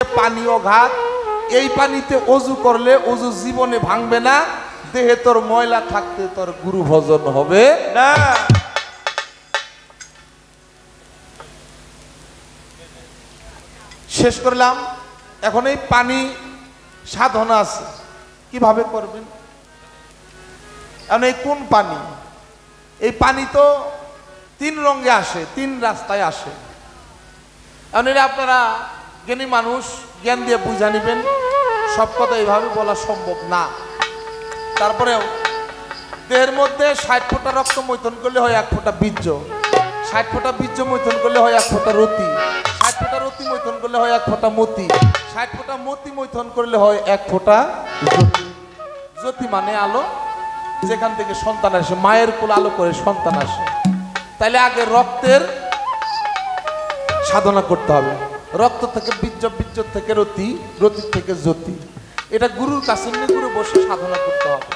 পানীয় ঘাত, এই পানিতে অজু করলে অজু জীবনে ভাঙবে না, দেহে তোর ময়লা থাকতে তোর গুরু ভজন হবে না। শেষ করলাম। এখন এই পানি সাধনা আছে, কিভাবে করবেন? এখন এই কোন পানি? এই পানি তো তিন রঙে আসে, তিন রাস্তায় আসে। এখন এটা আপনারা জ্ঞানী মানুষ, জ্ঞান দিয়ে বুঝা নিবেন। সব কথা এইভাবে বলা সম্ভব না। তারপরেও দেহের মধ্যে 60 ফোঁটা রক্ত মৈথন করলে হয় 1 ফোঁটা বীর্য, 60 ফোঁটা বীর্য মৈথন করলে হয় 1 ফোঁটা রতি, 60 ফোঁটা রতি মৈথন করলে হয় 1 ফোঁটা মতি, 60 ফোঁটা মতি মৈথন করলে হয় 1 ফোঁটা জ্যোতি। জ্যোতি মানে আলো, যেখান থেকে সন্তান আসে, মায়ের কোল আলো করে সন্তান আসে। তাইলে আগে রক্তের সাধনা করতে হবে। রক্ত থেকে বীর্য, বীর্য থেকে রতি, রতি থেকে জ্যোতি। এটা গুরুর কাছে নিয়ে গুরু বসে সাধনা করতে হবে।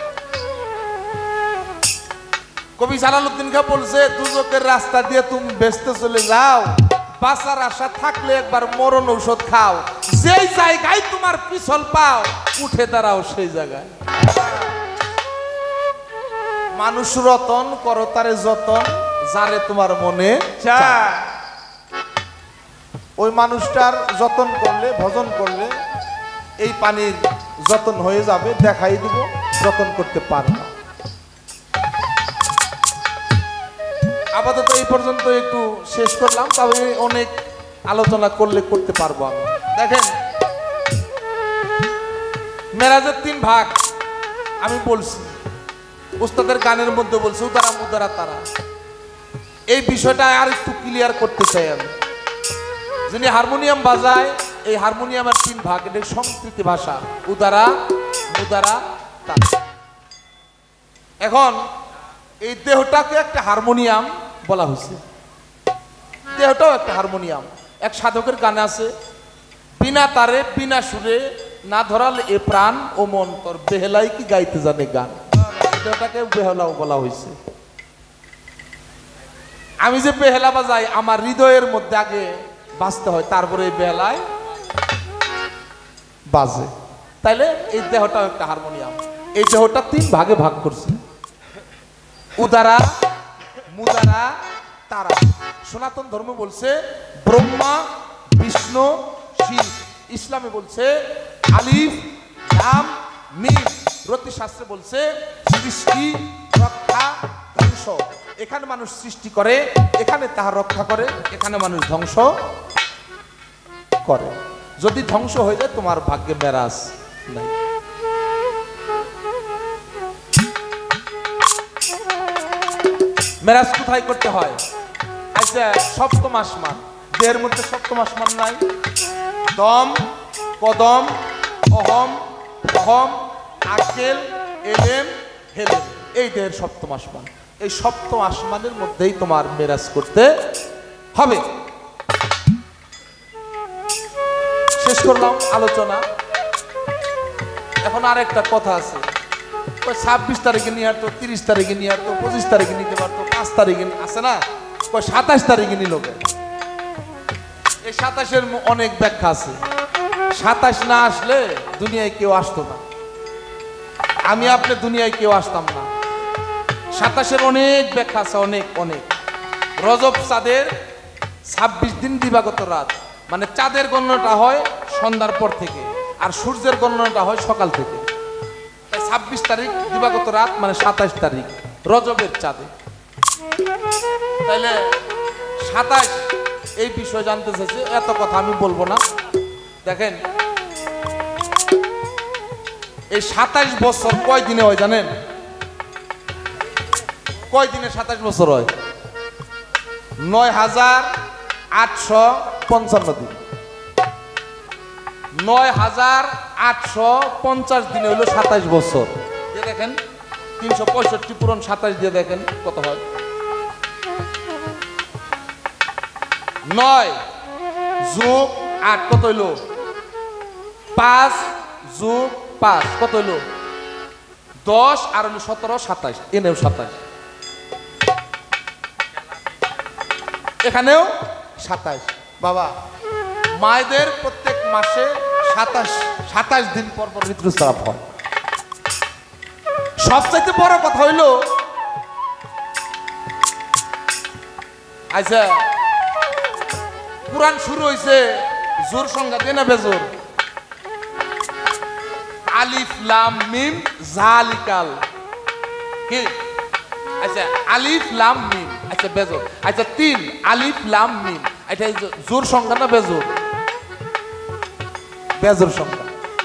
কবি জালালউদ্দিন খাঁ বলছে, দুজকের রাস্তা দিয়ে তুমি বেচতে চলে যাও, বাঁচার আশা থাকলে একবার মরণ ঔষধ খাও, যেই জায়গায় তোমার পিছল পাও উঠে দাঁড়াও সেই জায়গায়। মানুষ রতন, করো তারে যতন, যারে তোমার মনে চায়। ওই মানুষটার যতন করলে, ভজন করলে এই পানির যতন হয়ে যাবে। দেখাই দিব, যতন করতে পারো না। আপাতত এই পর্যন্ত একটু শেষ করলাম, তবে অনেক আলোচনা করলে করতে পারবো আমি। দেখেন, মেরাজের 3 ভাগ আমি বলছি, উস্তাদের গানের মধ্যে বলছি, উদারা মুদারা তারা। এই বিষয়টা আর একটু ক্লিয়ার করতে চাই আমি। যিনি হারমোনিয়াম বাজায়, এই হারমোনিয়ামের 3 ভাগ, এটা সংস্কৃতি ভাষা, উদারা মুদারা তারা। এখন এই দেহটাকে একটা হারমোনিয়াম বলা হয়েছে, দেহটাও একটা হারমোনিয়াম। এক সাধকের গানে আছে, বিনা তারে বিনা সুরে না ধরালে এ প্রাণ ও মন তোর বেহেলাই কি গাইতে জানে গান। দেহটাকে বেহেলাও বলা হয়েছে। আমি যে বেহেলা বাজাই, আমার হৃদয়ের মধ্যে আগে বাজতে হয়, তারপরে এই বেহেলায় বাজে। তাইলে এই দেহটাও একটা হারমোনিয়াম। এই দেহটা 3 ভাগে ভাগ করছে, উদারা মুদারা তারা। সনাতন ধর্ম বলছে ব্রহ্মা বিষ্ণু শিব, ইসলামে বলছে আলিফ লাম মিম, রতি শাস্ত্রে বলছে সৃষ্টি রক্ষা ধ্বংস। এখানে মানুষ সৃষ্টি করে, এখানে তাহার রক্ষা করে, এখানে মানুষ ধ্বংস করে। যদি ধ্বংস হয়ে যায় তোমার ভাগ্যে মেরাজ নাই। মেরাজ কোথায় করতে হয়? আচ্ছা, সপ্তম আসমান, দেহের মধ্যে সপ্তম আসমান নাই? দম, কদম, অহম, অহম, আকেল, এলেম, হেলেম, এই দেহের সপ্তম আসমান। এই সপ্তম আসমানের মধ্যেই তোমার মেরাজ করতে হবে। শেষ করলাম আলোচনা। এখন আর একটা কথা আছে, 26 তারিখে নিয়ে আসতো, 30 তারিখে নিয়ে আসতো, 25 তারিখে নিতে পারতো, 5 তারিখে আছে না, 27 তারিখে নিল। এই 27-এর অনেক ব্যাখ্যা আছে। 27 না আসলে দুনিয়ায় কেউ আসতো না, আমি আপনি দুনিয়ায় কেউ আসতাম না। 27-এর অনেক ব্যাখ্যা আছে, অনেক অনেক। রজব চাঁদের 26 দিন দিবাগত রাত, মানে চাঁদের গণনাটা হয় সন্ধ্যার পর থেকে, আর সূর্যের গণনাটা হয় সকাল থেকে। 26 তারিখ দিবাগত রাত মানে 27 তারিখ রজবের চাঁদে। তাইলে 27 এই বিষয় জানতে চাইছে, এত কথা আমি বলবো না। দেখেন, এই 27 বছর কয় দিনে হয় জানেন? কয় দিনে 27 বছর হয়? ৯,৮৫৫ দিন। ৯,৮৫০ দিনে হলো 27 বছর। দিয়ে দেখেন 365 পূরণ 27 দিয়ে দেখেন কত হয়। 9 যোগ 8 কত হইল? 5 যোগ 5 কত হইল? 10 আর 17 27, এনেও 27, এখানেও 27। বাবা, মায়েদের প্রত্যেক মাসে 27 দিন পর পর ঋতুস্রাব হয়। সবচাইতে বড় কথা হইল, আচ্ছা কুরআন শুরু হয়েছে জোর সংখ্যা দিয়ে না বেজোর? আলিফ লাম মিম জালিকাল কি? আচ্ছা আলিফ লাম মিম, আচ্ছা বেজোর। আচ্ছা 3 আলিফ লাম মিম, এটা জোর সংখ্যা না বেজোর? বেজোর সংখ্যা।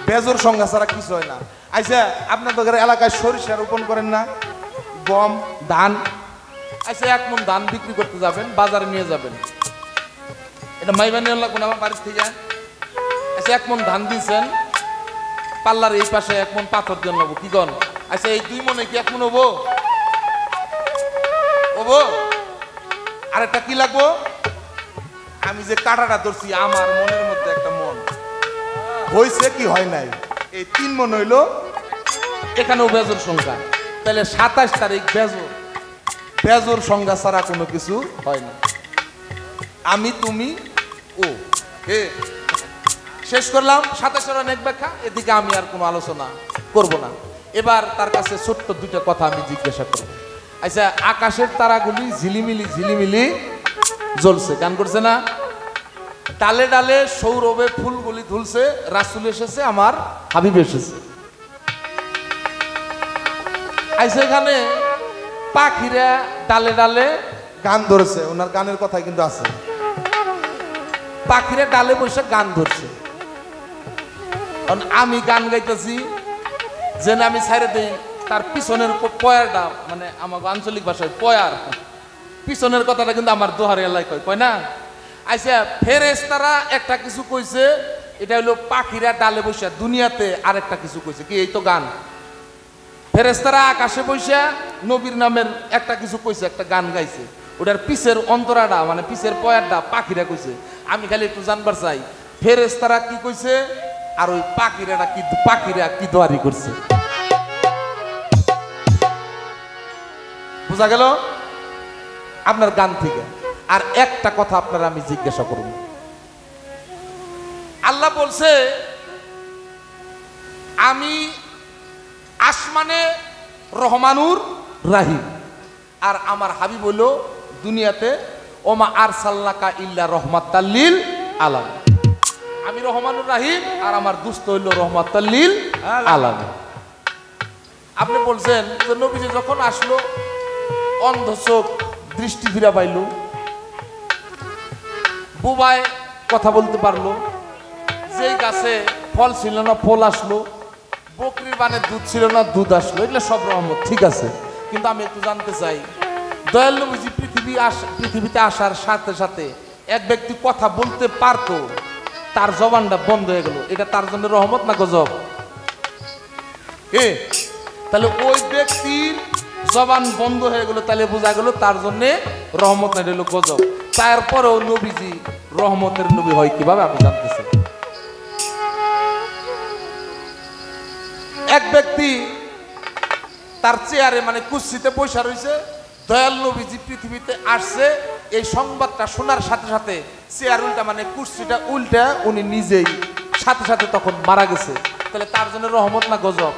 বেজোর সংখ্যা ছাড়া কিছু হয় না। আচ্ছা আপনাদের এলাকায় সরিষা রোপণ করেন না? গম, ধান। আচ্ছা 1 মণ ধান বিক্রি করতে যাবেন, বাজারে নিয়ে যাবেন, এটা মাইবানি লাগবে না আমার বাড়ির থেকে? আচ্ছা 1 মণ ধান দিয়েছেন, পাল্লার এই পাশে 1 মণ পাথর দিয়ে নেবো, কি কন? আচ্ছা এই 2 মণে কি 1 মণ হবো? হবো? আরেকটা কি লাগবো? আমি যে কাঁটাটা ধরছি, আমার মনের মধ্যে একটা মন হয়েছে কি হয় নাই, এই 3 মণ হইলো, এখানেও বেজোর সংখ্যা। তাহলে 27 তারিখ বেজোর। বেজোর সংখ্যা ছাড়া কোনো কিছু হয় না। আমি, তুমি, ও। শেষ করলাম 27 অনেক ব্যাখ্যা, এদিকে আমি আর কোনো আলোচনা করব না। এবার তার কাছে ছোট্ট 2টা কথা আমি জিজ্ঞাসা করব। আচ্ছা আকাশের তারাগুলি ঝিলিমিলি ঝিলিমিলি জ্বলছে, গান করছে না? ডালে ডালে সৌরভে ফুলগুলি ধুলছে, রাসূল এসেছে, আমার হাবিব এসেছে। আচ্ছা এখানে পাখিরা ডালে ডালে গান ধরেছে, ওনার গানের কথাই কিন্তু আছে। পাখিরা ডালে বসে গান ধরছে, আমি গান গাইতেছি, যে আমি ছাইরে দিই তার পিছনের পয়ারটা, মানে আমার আঞ্চলিক ভাষায় পয়ার, পিছনের কথাটা কিন্তু আমার দোহার এলাকায় কয় না? আচ্ছা ফেরেশতারা একটা কিছু কইছে, এটা হলো পাখিরা ডালে বসে দুনিয়াতে আরেকটা কিছু কইছে, কি? এই তো গান। ফেরেশতারা আকাশে বসে নবীর নামের একটা কিছু কইছে, একটা গান গাইছে, ওটার পিছের অন্তরাটা মানে পিছের পয়ারটা পাখিরা কইছে। আমি খালি একটু জানবার চাই ফেরেশতারা কি কইছে আর ওই পাখিরা কি দোয়ারি করছে। বুঝা গেল আপনার গান থেকে? আর একটা কথা আপনারা আমি জিজ্ঞাসা করব। আল্লাহ বলছে আমি আসমানে রহমানুর রাহিম, আর আমার হাবিব হলো দুনিয়াতে ওমা আরসালনাকা ইল্লা রহমাতাল লিল আলামিন। আমি রহমানুর রাহিম আর আমার দুস্থ হইল রহমাতাল লিল আলামিন। আপনি বলছেন যে নবীজি যখন আসলো অন্ধ চোখ দৃষ্টি ফিরা পাইল, বুবায় কথা বলতে পারলো, যেই গাছে ফল ছিল না ফল আসলো, বকরির বানে দুধ ছিল না দুধ আসলো, এগুলো সব রহমত, ঠিক আছে। কিন্তু আমি একটু জানতে চাই, দয়াল নবীজি পৃথিবীতে আসার সাথে সাথে এক ব্যক্তি কথা বলতে পারতো, তার জবানটা বন্ধ হয়ে গেল, এটা তার জন্য রহমত না গজব? তাহলে ওই ব্যক্তির জবান বন্ধ হয়ে গেল, তাহলে বোঝা গেল তার জন্য রহমত না, এটা হলো গজব। তারপরেও নবীজি রহমতের নবী হয় কিভাবে আপনি জানতেছেন? এক ব্যক্তি তার চেয়ারে মানে কুর্সিতে বসে রয়েছে, দয়াল নবীজি পৃথিবীতে আসছে, এই সংবাদটা শোনার সাথে সাথে চেয়ার উল্টা মানে কুর্সিটা উল্টা উনি নিজেই সাথে সাথে তখন মারা গেছে, তাহলে তার জন্য রহমত না গজব?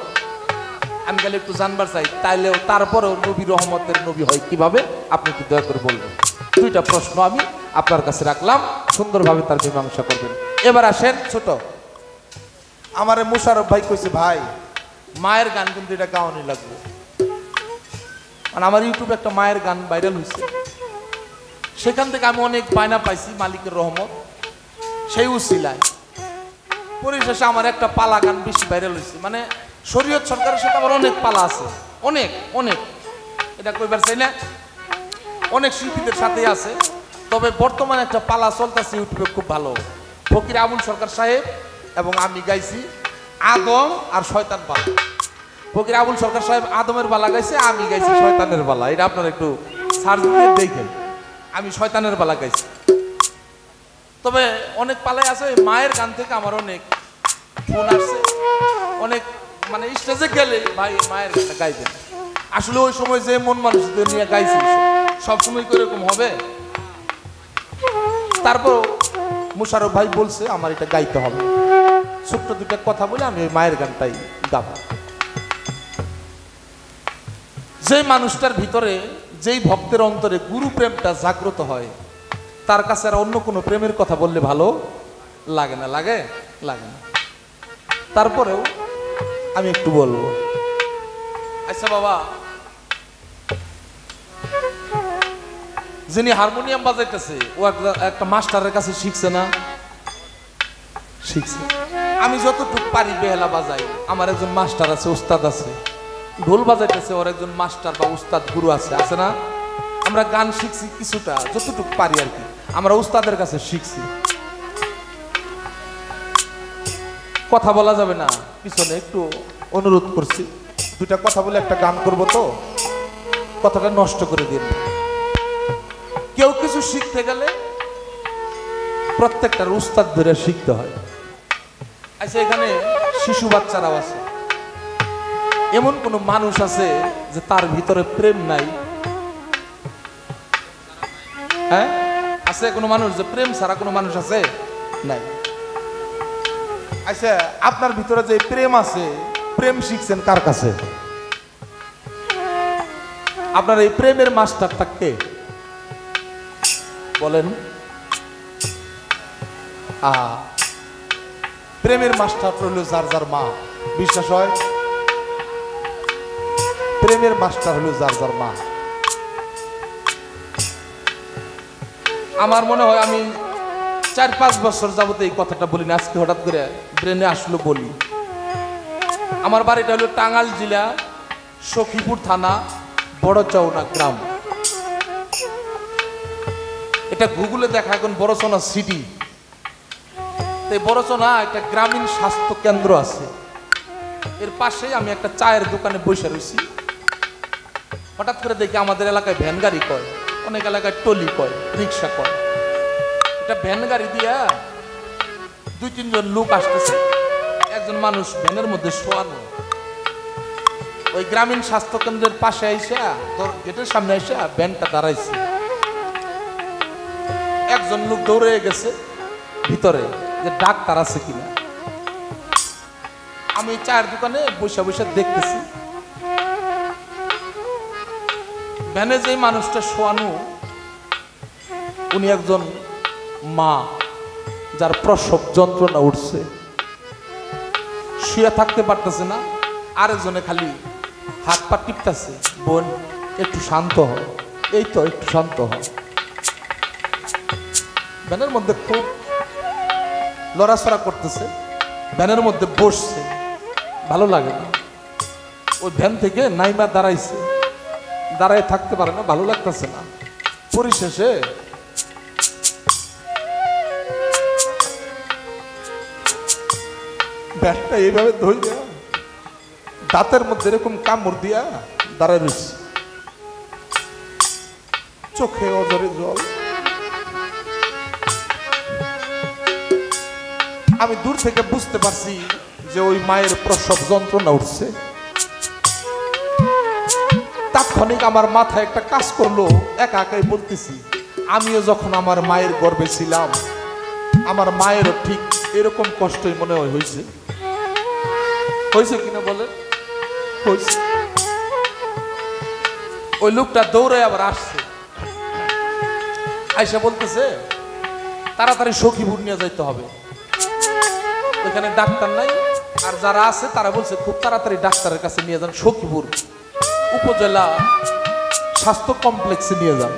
আমি গেলে একটু জানবার চাই, তাইলেও তারপরেও নবী রহমতের নবী হয় কিভাবে আপনি একটু দয়া করে বলবেন। 2টা প্রশ্ন আমি আপনার কাছে রাখলাম, সুন্দরভাবে তার মীমাংসা করবেন। এবার আসেন ছোট, আমারে মুশারফ ভাই কইছে ভাই মায়ের গান কিন্তু এটা গাওয়ানি লাগবে, মানে আমার ইউটিউবে একটা মায়ের গান ভাইরাল হয়েছে, সেখান থেকে আমি অনেক বায়না পাইছি মালিকের রহমত, সেই উসিলায় পরিশেষে আমার একটা পালা গান বেশি ভাইরাল হয়েছে। মানে শরীয়ত সরকারের সাথে আমার অনেক পালা আছে, অনেক অনেক, এটা কইবার চাই না, অনেক শিল্পীদের সাথেই আছে। তবে বর্তমানে একটা পালা চলতেছে ইউটিউবে খুব ভালো, ফকির আবুল সরকার সাহেব এবং আমি গাইছি আদম আর শয়তান পালা। ফকির আবুল সরকার সাহেব আদমের বালা গাইছে, আমি গাইছি শয়তানের বালা। এটা আপনারা একটু সার্চ দিয়ে দেখেন, আমি শয়তানের বালা গাইছি। তবে অনেক পালাই আছে, মায়ের গান থেকে আমার অনেক ফোন আসছে, অনেক মানে স্টেজে গেলে ভাই মায়ের গানটা গাইবেন। আসলে ওই সময় যে মন মানুষদের নিয়ে গাইছি সবসময় করে এরকম হবে। তারপর মুশারফ ভাই বলছে আমার এটা গাইতে হবে। ছোট্ট দুটা কথা বলে আমি ওই মায়ের গানটাই গাবো। যে মানুষটার ভিতরে, যেই ভক্তের অন্তরে গুরু প্রেমটা জাগ্রত হয়, তার কাছে আর অন্য কোনো প্রেমের কথা বললে ভালো লাগে না। লাগে লাগে না। তারপরেও আমি একটু বলবো। আচ্ছা বাবা, যিনি হারমোনিয়াম বাজাইতেছে ও একটা মাস্টারের কাছে শিখছে না? শিখছে। আমি যতটুকু পারি বেহালা বাজাই, আমার একজন মাস্টার আছে, উস্তাদ আছে। ঢোল বাজাইতেছে, ওর একজন মাস্টার বা উস্তাদ গুরু আছে, আছে না? আমরা গান শিখছি কিছুটা, যতটুকু পারি আর কি, আমরা উস্তাদের কাছে শিখছি। কথা বলা যাবে না পিছনে, একটু অনুরোধ করছি। দুটা কথা বলে একটা গান করব, তো কথাটা নষ্ট করে দিন। কেউ কিছু শিখতে গেলে প্রত্যেকটার উস্তাদ ধরে শিখতে হয়। আচ্ছা, এখানে শিশু বাচ্চারাও আছে। এমন কোন মানুষ আছে যে তার ভিতরে প্রেম নাই? হ্যাঁ, আছে কোনো মানুষ যে প্রেম ছাড়া কোনো মানুষ আছে? নাই। আচ্ছা, আপনার ভিতরে যে প্রেম আছে, প্রেম শিখছেন কার কাছে? আপনার এই প্রেমের মাস্টারটা কে বলেন? প্রেমের মাস্টার হলো যার যার মা। বিশ্বাস হয়? প্রেমের মাস্টার হলো যার যার মা। আমার মনে হয় আমি 4-5 বছর যাবত এই কথাটা বলি না, আজকে হঠাৎ করে ব্রেনে আসলো বলি। আমার বাড়িটা হলো টাঙ্গাইল জেলা, সখীপুর থানা, বড়চৌনা গ্রাম। এটা গুগলে দেখা এখন বড়চৌনা সিটি। এই বড়চৌনা একটা গ্রামীণ স্বাস্থ্য কেন্দ্র আছে, এর পাশে আমি একটা চায়ের দোকানে বসে রয়েছি। হঠাৎ করে দেখি আমাদের এলাকায় ভ্যান গাড়ি কয়, অনেক এলাকায় টলি কয়, রিক্সা কয়। এটা ভ্যান গাড়ি দিয়া 2-3 জন লোক আসতেছে। একজন মানুষ ভ্যানের মধ্যে শোয়ানো। ওই গ্রামীণ স্বাস্থ্য কেন্দ্রের পাশে আইসা, গেটের সামনে আইসা ভ্যানটা দাঁড়াইছে। একজন লোক দৌড়ে গেছে ভিতরে যে ডাক্তার আছে কিনা। আমি চায়ের দোকানে বসে বসে দেখতেছি, ভ্যানে যে মানুষটা শোয়ানো, উনি একজন মা যার প্রসব যন্ত্রণা উঠছে, শুয়ে থাকতে পারতেছে না। আরেকজনে খালি হাত পা টিপতেছে, বোন একটু শান্ত হয়, এই তো একটু শান্ত হয়। ভ্যানের মধ্যে খুব লড়াচড়া করতেছে, ভ্যানের মধ্যে বসছে, ভালো লাগে না। ওই ভ্যান থেকে নাইমা দাঁড়াইছে, দাঁড়ায় থাকতে পারে না, ভালো লাগতেছে না। পরিশেষে ব্যাগটা এইভাবে ধইয়া দাঁতের মধ্যে এরকম কামড় দিয়া দাঁড়ায় রয়েছে, চোখে অজরে জল। আমি দূর থেকে বুঝতে পারছি যে ওই মায়ের প্রসব যন্ত্রণা উঠছে। তাৎক্ষণিক আমার মাথায় একটা কাজ করলো, একা একাই বলতেছি, আমিও যখন আমার মায়ের গর্ভে ছিলাম, আমার মায়েরও ঠিক এরকম কষ্টই মনে হয়েছে। হয়েছে কিনা বলেন? হয়েছে। ওই লোকটা দৌড়ে আবার আসছে, আইসা বলতেছে তাড়াতাড়ি সখীপুর নিয়ে যাইতে হবে, ওইখানে ডাক্তার নাই। আর যারা আছে তারা বলছে খুব তাড়াতাড়ি ডাক্তারের কাছে নিয়ে যান, সখীপুর উপজেলা স্বাস্থ্য কমপ্লেক্সে নিয়ে যান।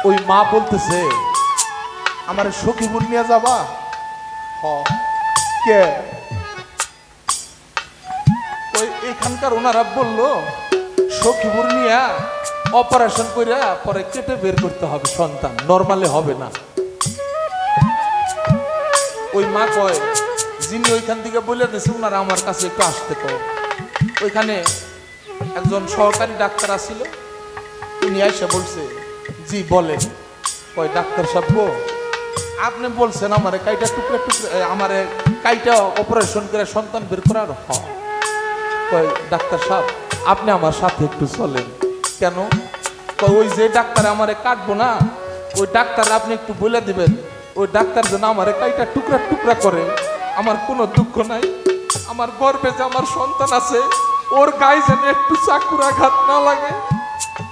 ওই মা বলতেছে আমার সখীপুর নিয়ে যাবা? কে? ওই এখানকার ওনারা বললো সখীপুর নিয়ে অপারেশন করে পরে কেটে বের করতে হবে সন্তান, নরমালে হবে না। ওই মা কয় যিনি ওইখান থেকে বলে দিয়েছে ওনারা আমার কাছে একটু আসতে কয়। ওইখানে একজন সহকারী ডাক্তার আসছিল, উনি এসে বলছে জি বলেন। কয় ডাক্তার সাহেব আপনি বলছেন আমারে কাইটা টুকরে টুকরে আমারে কাইটা অপারেশন করে সন্তান বের করার। কয় ডাক্তার সাহেব আপনি আমার সাথে একটু চলেন। কেন? ওই যে ডাক্তার আমারে কাটবো না, ওই ডাক্তার আপনি একটু বলে দিবেন, ওই ডাক্তার যেন আমারে কাইটা টুকরা টুকরা করে। আমার কোনো দুঃখ নাই, আমার গর্বে যে আমার সন্তান আছে ওর গায়ে যেন একটু চাকুর আঘাত না লাগে,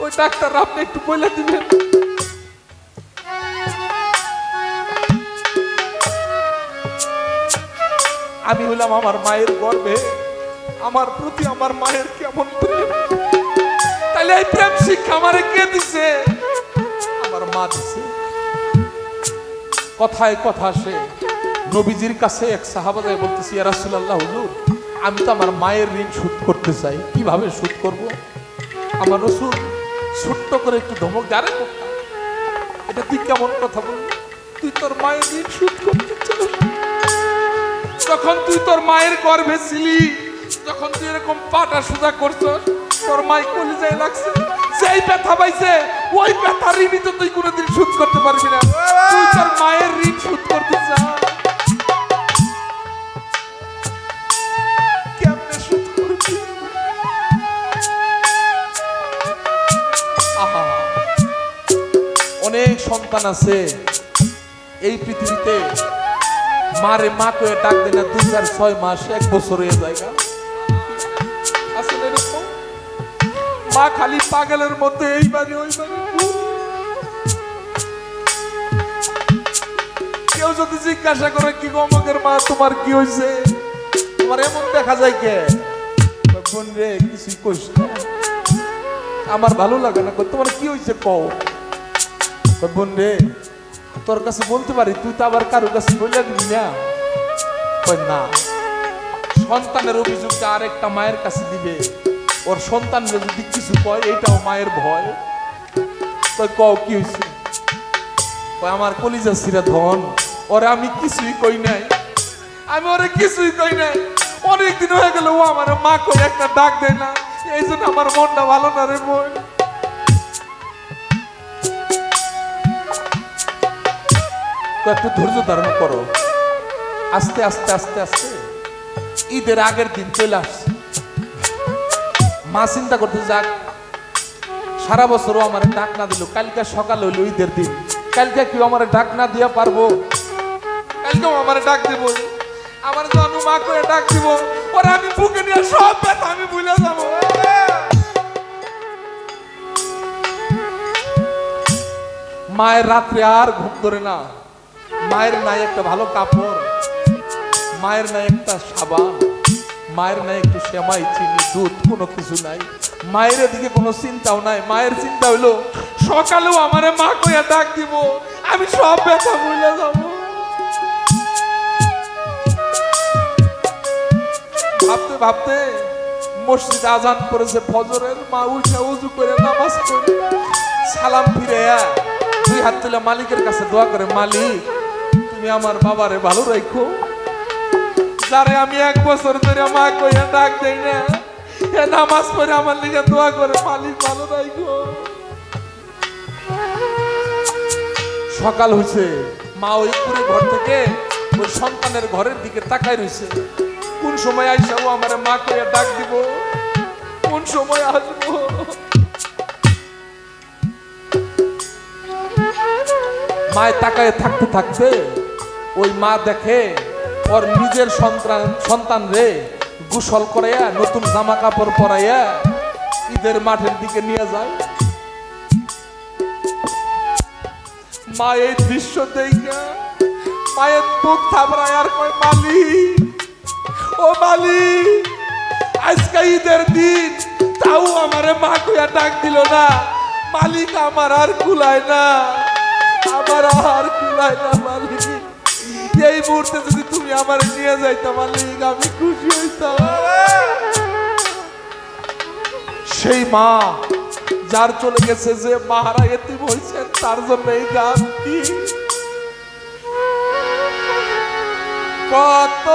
ওই ডাক্তার আপনি একটু বলে দিবেন। আমি হইলাম আমার মায়ের গর্বে, আমার প্রতি আমার মায়ের কেমন প্রেম, তাহলে এই প্রেম শিক্ষা আমারে কে দিছে? আমার মা দিছে। কথায় কথা আসে, নবীজির কাছে এক সাহাবা যায় বলতেছি, ইয়া রাসূলুল্লাহ, হুজুর আমি তো আমার মায়ের ঋণ শোধ করতে চাই, কিভাবে শোধ করব? আমার রাসূল ছোট্ট করে একটু ধমক দাঁড়ে করতাম, এটা তুই কেমন কথা বললি? তুই তোর মায়ের ঋণ শোধ করতে চাস? যখন তুই তোর মায়ের গর্ভে ছিলি, যখন তুই এরকম পাটা সোজা করছস, তোর মায়ের কলিজায় লাগছে, সেই ব্যথা পাইছে, ওই ব্যথার ঋণ তো তুই কোনোদিন শোধ করতে পারবি না। তুই তোর মায়ের ঋণ শোধ করতে চাস, কেমনে শোধ করবি? আহা, অনেক সন্তান আছে এই পৃথিবীতে, মারে মা কয়ে ডাক দেয় না, 2-4-6 মাস 1 বছর হয়ে যায়। আসলে এরকম মা খালি পাগলের মধ্যে এই বাড়ি ওই বাড়ি। কেউ যদি জিজ্ঞাসা করে কি গো আমাদের মা তোমার কি হয়েছে, তোমার এমন দেখা যায় কে? বোন রে কিছুই কইস না, আমার ভালো লাগে না, তোমার কি হয়েছে কও। বোন রে তোর কাছে বলতে পারি, তুই তো আবার কারোর কাছে বলে দিবি না। না, সন্তানের অভিযোগটা আরেকটা মায়ের কাছে দিবে, ওর সন্তান যদি কিছু কয় এটাও মায়ের ভয়। কও কি হয়েছে? আমার কলিজা ছিঁড়া ধন, ওরে আমি কিছুই কই নাই, আমি ওরে কিছুই কই নাই, অনেকদিন হয়ে গেল ও আমার মা কই একটা ডাক দেয় না, এই জন্য আমার মনটা ভালো না রে বোন। একটু ধৈর্য ধারণ করো, আস্তে আস্তে আস্তে আস্তে ঈদের আগের দিন চলে আসছে। মা চিন্তা করতে যাক, সারা বছরও আমার ডাক না দিল, কালকে সকাল হইল ঈদের দিন, কালকে কেউ আমার ডাক না দিয়া পারবো? কালকেও আমার ডাক দিব, আমার জানু মা করে ডাক দিব, ওরা আমি বুকে নিয়ে সব ব্যথা আমি ভুলে যাবো। মায়ের রাত্রে আর ঘুম ধরে না, মায়ের নাই একটা ভালো কাপড়, মায়ের নাই একটা সাবান, মায়ের নাই একটু সেমাই চিনি দুধ, কোনো কিছু নাই। মায়ের দিকে কোনো চিন্তাও নাই, মায়ের চিন্তা হইলো সকালেও আমারে মা কইয়া ডাক দিব, আমি সব ব্যথা ভুলে যাব। ভাবতে ভাবতে মসজিদে আজান করেছে ফজরের, মা উঠে উজু করে নামাজ পড়ে সালাম ফিরে 2 হাত তুলে মালিকের কাছে দোয়া করে, মালিক তুমি আমার বাবারে ভালো রাখো, যারে আমি 1 বছর ধরে মা কইয়া ডাক দেই না, এ নামাজ পড়ে আমার লিগে দোয়া করে, মালিক ভালো রাখো। সকাল হয়েছে, মা ওই পুরো ঘর থেকে ওই সন্তানের ঘরের দিকে তাকায় রয়েছে, কোন সময় আইসা ও আমার মা কইয়া ডাক দিব, কোন সময় আসবো। মায় তাকায় থাকতে থাকতে ওই মা দেখে ওর নিজের সন্তান রে গোসল করাইয়া নতুন জামা কাপড় পরাইয়া ঈদের মাঠের দিকে নিয়ে যায়। মা এই দৃশ্য দেখে মায়ের বুক থাবড়ায় আর কয়, মালিক ও মালিক, আজকে ঈদের দিন তাও আমারে মা কইয়া ডাক দিল না, মালিক আমার আর কুলায় না, আমার আর কুলায় না মালিক, এই মুহূর্তে যদি তুমি আমার নিয়ে যাইতা মালিক আমি খুশি হইতাম। সেই মা যার চলে গেছে, যে মাহারা এতিম হয়েছে, তার জন্য এই গান কি কত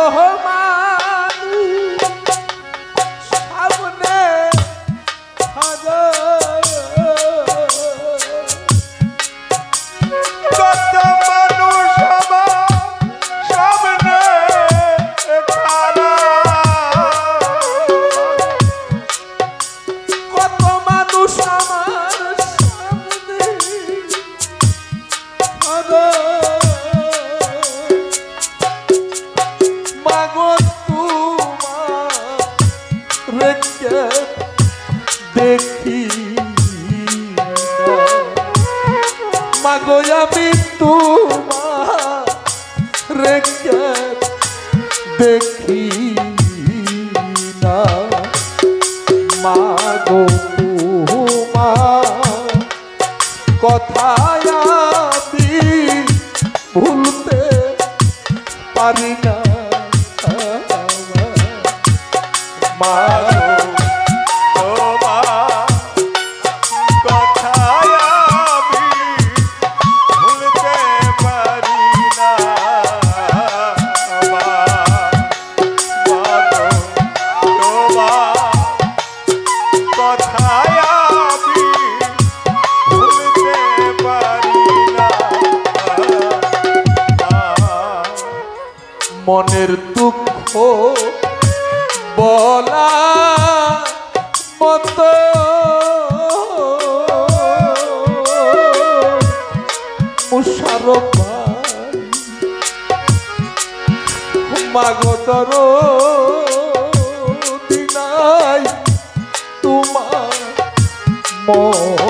দেখি না মাগো তোমার কথায় আমি ভুলতে পারি না মাগো মনের দুঃখ বলা মতো মুশারফ মাগতর দিনাই তোমার মতো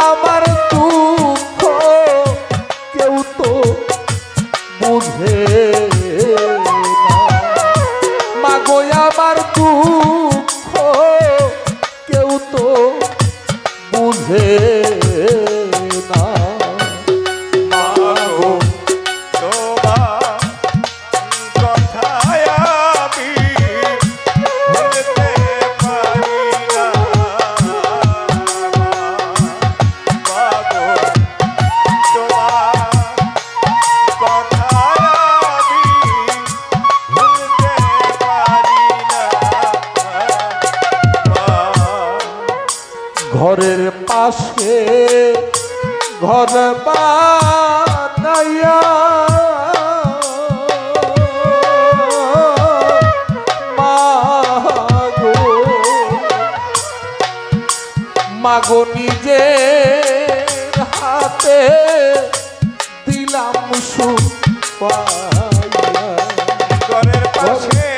আমার দুঃখ কেউ তো বুঝে না মাগো আমার দুঃখ কেউ তো বুঝে না মাগো তোমার কথায় আমি ভুলতে পারি না ঘরের পাশে ঘর বানাইয়া মাগো মাগো নিজের হাতে দিলাম সুপাইয়া ঘরের পাশে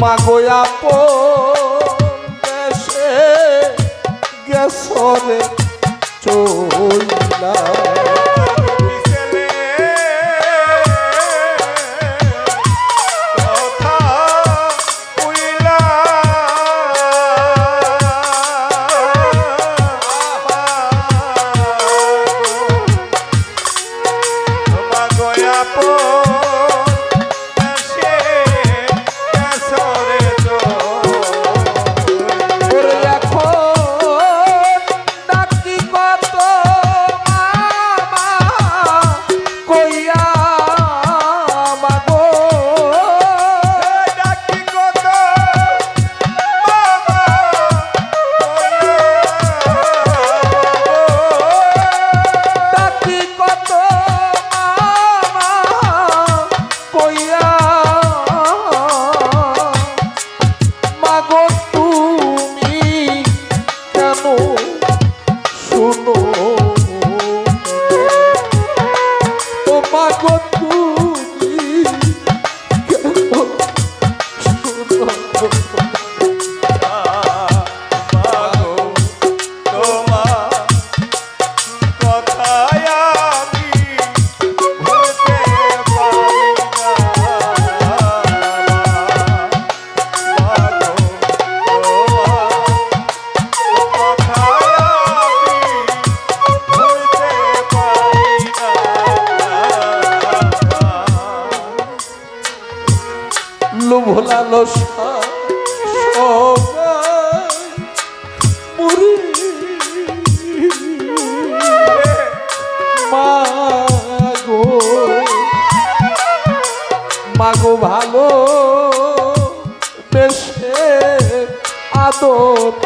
মাগো আপন দেশে গেছরে চইলা ভোলালো মুড়ি মাগো মাগো ভালো বেশে আদর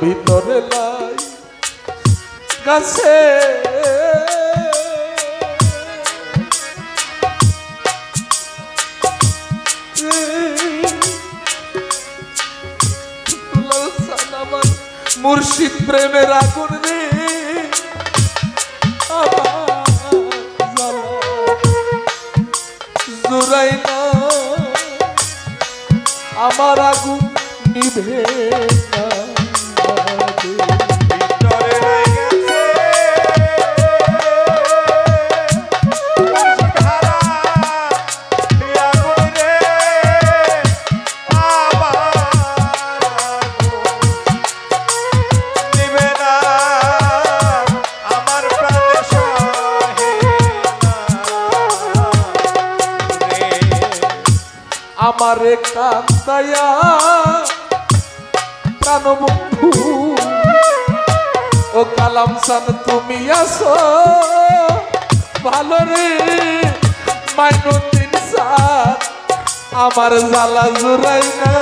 ভিতরে লাই গাছে মুর্শিদ প্রেমের আগুন রে জুড়াই না আমার আগুন নিভে না আমারে কান্দায়া প্রাণবন্ধু ও কালাম সান তুমি আসো ভালো রে মাইনুদ্দিন স্যার আমার জ্বালা জুড়াই না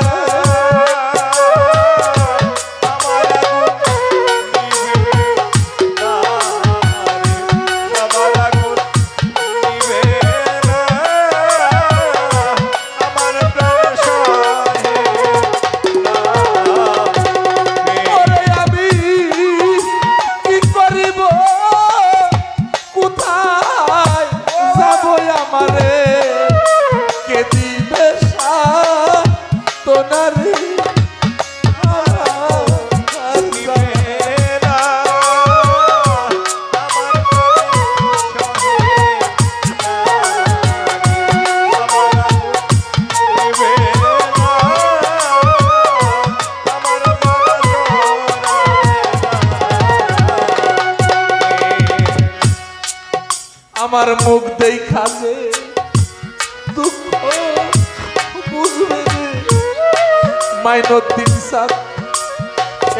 আমার মুখ দেখা যে দুঃখ বুঝবে মাইনুদ্দিন স্যার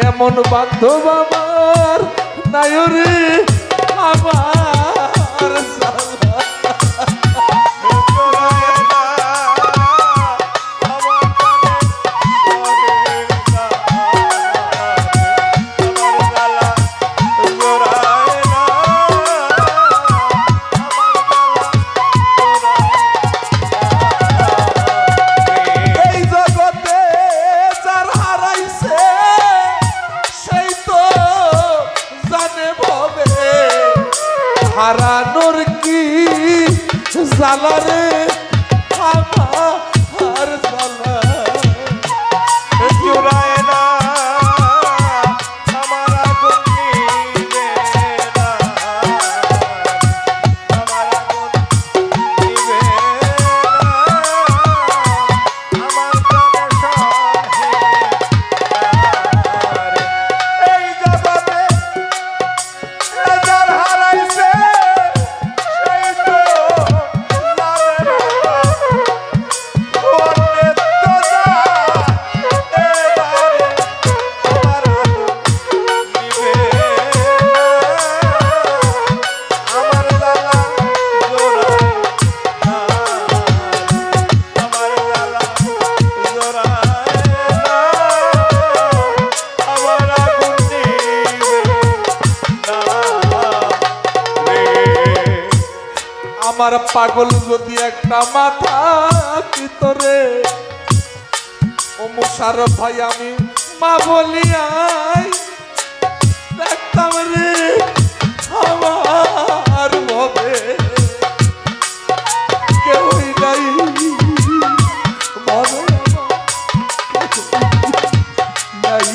এমন বান্ধব আমার নাই রে আমার হারানোর কি জ্বালা রে আমার জ্বালা জুড়ায় না আমার আগুন নিবে না আমার আগুন নিবে না আমার প্রাণ সহে এই জগতে যার হারাইছে আমার পাগল যদি একটা মাথা ভিতরে ও মুশারফ ভাই আমি মা বলিয়াই দেখতাম রে আমার ভবে কেউই নাই মনে নাই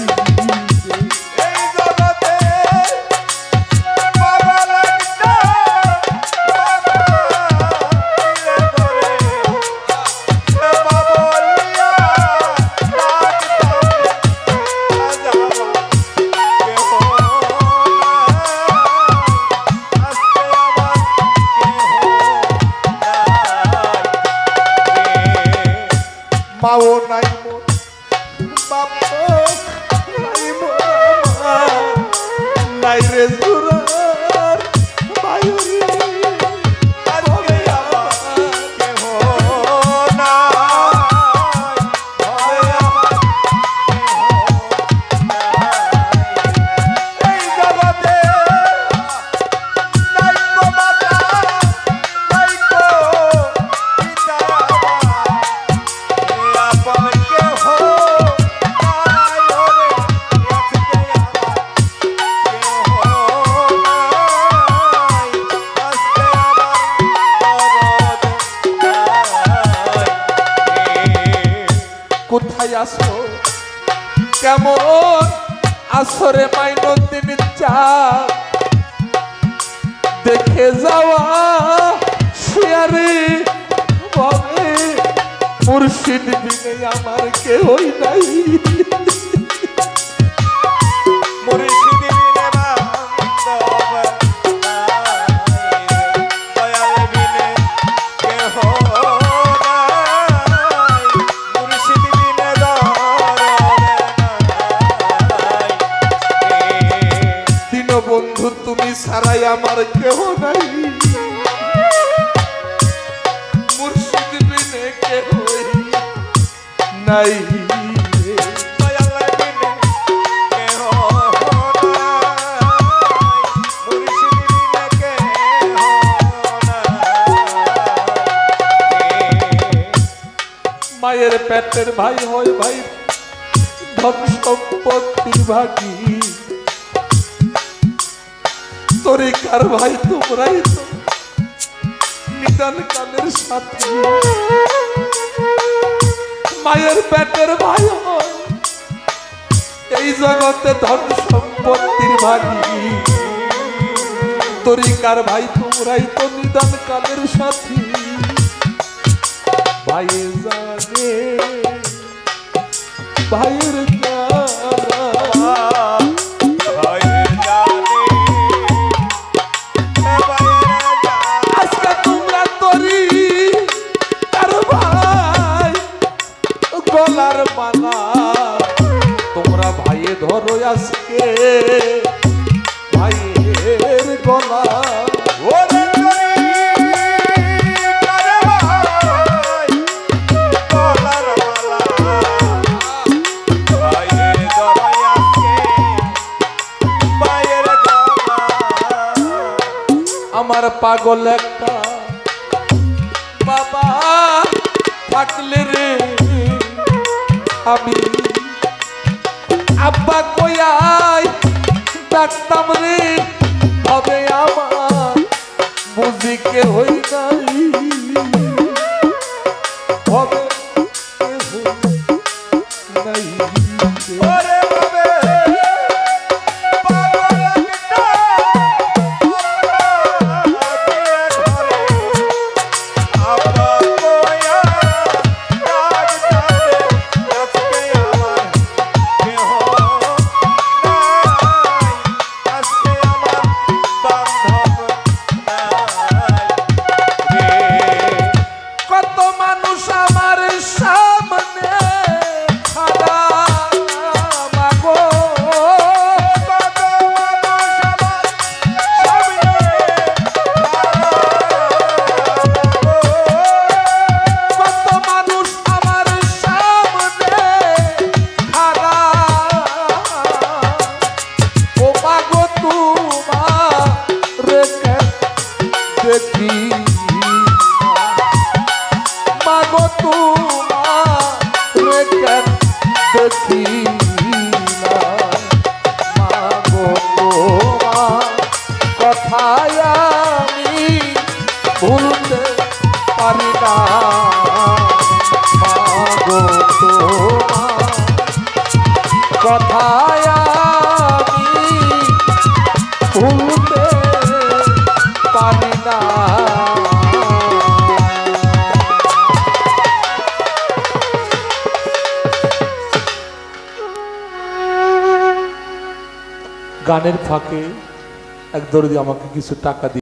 মাও নাই মোর বাপ নাই মোর নাই রে জুরার বায়ুরি আজকে আমার কেহ নাই আমার এই জগতে নাই গো মাতা নাই গো পিতা কোথায় আসো কেমন আসরে মাইনুদ্দিন চাঁদ দেখে যাওয়া শিয়ারে বলে মুর্শিদ বিনে আমার কেহই নাই মুর্শিদ বিনে বান্ধব দয়াল বিনে কেহ নাই মুর্শিদ বিনে দীনবন্ধু তুমি ছাড়াই আমার কেহ নাই নাই মায়ের পেটের ভাই হয় ভাই ধন সম্পত্তির ভাগী তরিকার ভাই তোমরাই তো নিদান কালের সাথী মায়ের পেটের ভাই হয় এই জগতে ধন সম্পত্তির ভাগী তরিকার ভাই তোমরাই তো নিদান কালের সাথী ভাইয়ে জানে ভাইয়ের আজকে তোমরা তরি আর ভাই গলার মালা তোমরা ভাইয়ে ধরো আজকে ভাইয়ের গলা আমার পাগল একটা বাবা থাকলে রে আমি আব্বা কইয়াই ডাকতাম রে হবে আমার বুঝিকে হই নাই হবে নাই মাগো তোমার দেখি মাগো তোমার কথায় আমি ভুলতে পারি না মাগো তোমার কথায় আমি ভুলতে পারি না। গানের ফাঁকে এক দর্দি আমাকে কিছু টাকা